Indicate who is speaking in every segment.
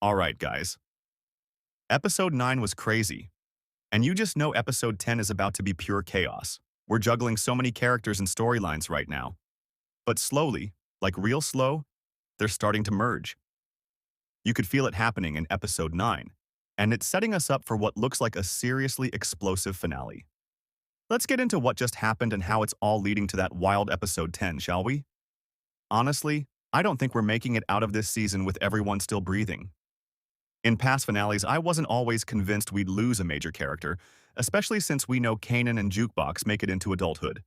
Speaker 1: Alright, guys. Episode 9 was crazy, and you just know episode 10 is about to be pure chaos. We're juggling so many characters and storylines right now. But slowly, like real slow, they're starting to merge. You could feel it happening in episode 9, and it's setting us up for what looks like a seriously explosive finale. Let's get into what just happened and how it's all leading to that wild episode 10, shall we? Honestly, I don't think we're making it out of this season with everyone still breathing. In past finales, I wasn't always convinced we'd lose a major character, especially since we know Kanan and Jukebox make it into adulthood.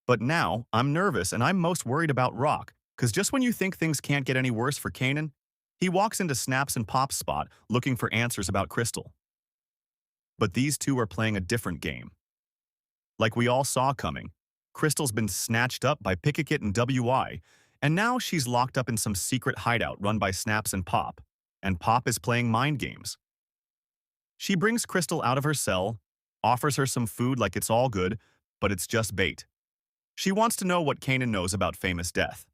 Speaker 1: But now, I'm nervous and I'm most worried about Rock, because just when you think things can't get any worse for Kanan, he walks into Snaps and Pop's spot looking for answers about Crystal. But these two are playing a different game. Like we all saw coming, Crystal's been snatched up by Pickett and WI, and now she's locked up in some secret hideout run by Snaps and Pop is playing mind games. She brings Crystal out of her cell, offers her some food like it's all good, but it's just bait. She wants to know what Kanan knows about Famous' death.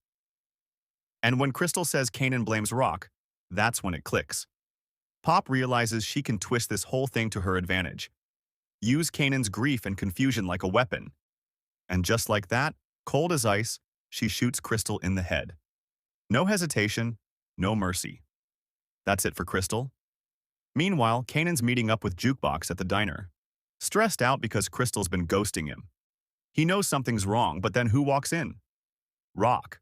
Speaker 1: And when Crystal says Kanan blames Rock, that's when it clicks. Pop realizes she can twist this whole thing to her advantage. Use Kanan's grief and confusion like a weapon. And just like that, cold as ice, she shoots Crystal in the head. No hesitation, no mercy. That's it for Crystal. Meanwhile, Kanan's meeting up with Jukebox at the diner. Stressed out because Crystal's been ghosting him. He knows something's wrong, but then who walks in? Rock.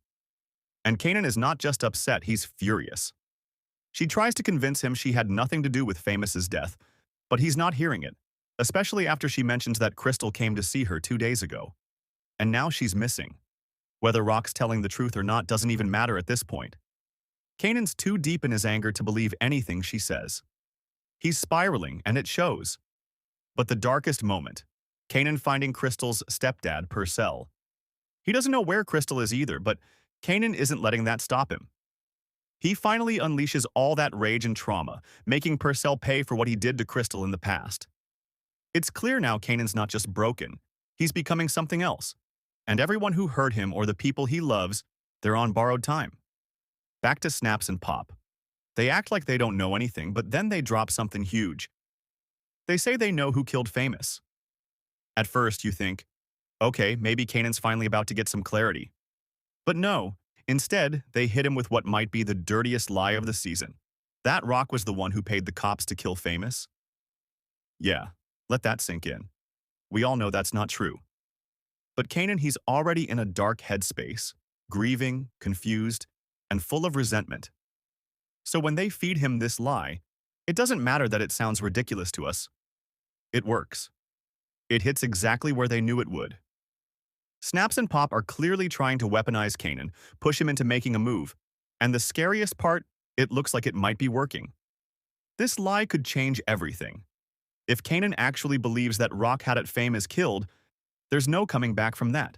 Speaker 1: And Kanan is not just upset, he's furious. She tries to convince him she had nothing to do with Famous's death, but he's not hearing it, especially after she mentions that Crystal came to see her 2 days ago. And now she's missing. Whether Rock's telling the truth or not doesn't even matter at this point. Kanan's too deep in his anger to believe anything she says. He's spiraling, and it shows. But the darkest moment, Kanan finding Crystal's stepdad, Purcell. He doesn't know where Crystal is either, but Kanan isn't letting that stop him. He finally unleashes all that rage and trauma, making Purcell pay for what he did to Crystal in the past. It's clear now Kanan's not just broken, he's becoming something else. And everyone who hurt him or the people he loves, they're on borrowed time. Back to Snaps and Pop. They act like they don't know anything, but then they drop something huge. They say they know who killed Famous. At first, you think, okay, maybe Kanan's finally about to get some clarity. But no, instead, they hit him with what might be the dirtiest lie of the season. That Rock was the one who paid the cops to kill Famous. Yeah, let that sink in. We all know that's not true. But Kanan, he's already in a dark headspace, grieving, confused, and full of resentment. So when they feed him this lie, it doesn't matter that it sounds ridiculous to us. It works. It hits exactly where they knew it would. Snaps and Pop are clearly trying to weaponize Kanan, push him into making a move, and the scariest part, it looks like it might be working. This lie could change everything. If Kanan actually believes that Rock had it Famous killed, there's no coming back from that.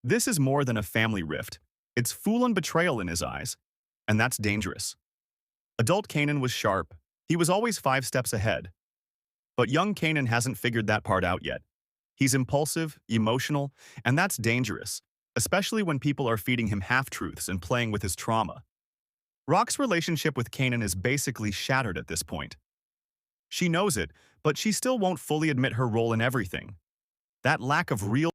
Speaker 1: This is more than a family rift. It's fool and betrayal in his eyes, and that's dangerous. Adult Kanan was sharp. He was always 5 steps ahead. But young Kanan hasn't figured that part out yet. He's impulsive, emotional, and that's dangerous, especially when people are feeding him half-truths and playing with his trauma. Rock's relationship with Kanan is basically shattered at this point. She knows it, but she still won't fully admit her role in everything. That lack of real